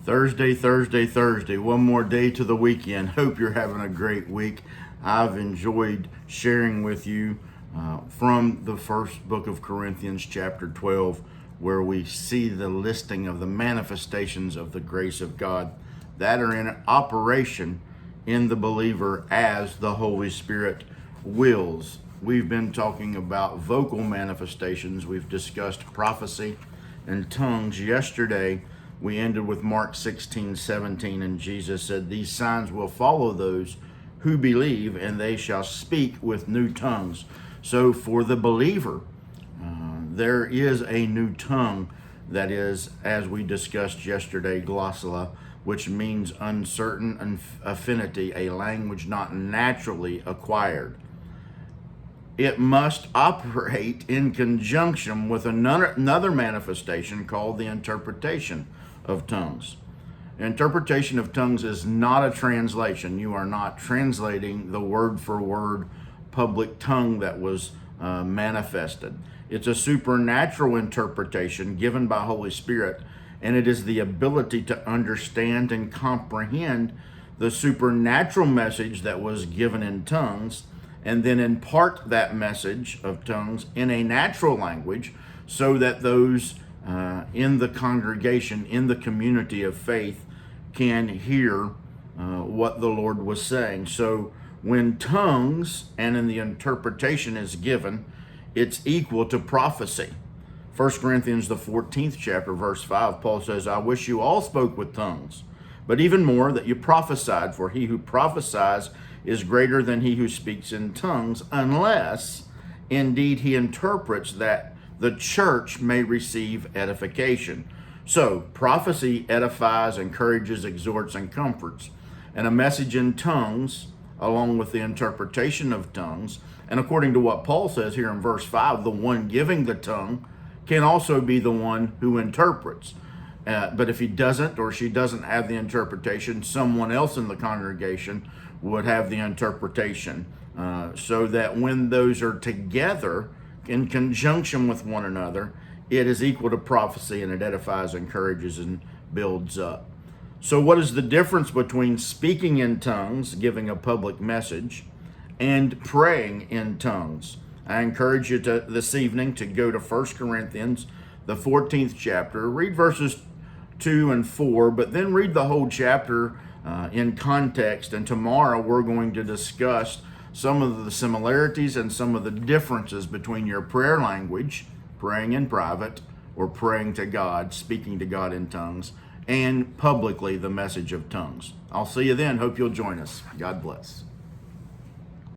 Thursday. One more day to the weekend. Hope you're having a great week. I've enjoyed sharing with you from the first book of Corinthians, chapter 12, where we see the listing of the manifestations of the grace of God that are in operation in the believer as the Holy Spirit wills. We've been talking about vocal manifestations. We've discussed prophecy and tongues. Yesterday, we ended with Mark 16:17, and Jesus said, "These signs will follow those who believe, and they shall speak with new tongues." So for the believer, there is a new tongue that is, as we discussed yesterday, glossala, which means uncertain affinity, a language not naturally acquired. It must operate in conjunction with another manifestation called the interpretation of tongues. Interpretation of tongues is not a translation. You are not translating the word for word public tongue that was manifested. It's a supernatural interpretation given by Holy Spirit, and it is the ability to understand and comprehend the supernatural message that was given in tongues, and then impart that message of tongues in a natural language so that those in the congregation, in the community of faith, can hear what the Lord was saying. So when tongues and in the interpretation is given, it's equal to prophecy. 1 Corinthians, the 14th chapter, verse 5, Paul says, "I wish you all spoke with tongues, but even more that you prophesied, for he who prophesies is greater than he who speaks in tongues, unless indeed he interprets, that the church may receive edification." So prophecy edifies, encourages, exhorts, and comforts. And a message in tongues, along with the interpretation of tongues, and according to what Paul says here in verse 5, the one giving the tongue can also be the one who interprets. But if he doesn't, or she doesn't have the interpretation, someone else in the congregation would have the interpretation, so that when those are together in conjunction with one another, it is equal to prophecy, and it edifies, encourages, and builds up. So what is the difference between speaking in tongues, giving a public message, and praying in tongues? I encourage you this evening to go to 1 Corinthians, the 14th chapter, read verses 2 and 4, but then read the whole chapter in context. And tomorrow we're going to discuss some of the similarities and some of the differences between your prayer language, praying in private, or praying to God, speaking to God in tongues, and publicly the message of tongues. I'll see you then. Hope you'll join us. God bless.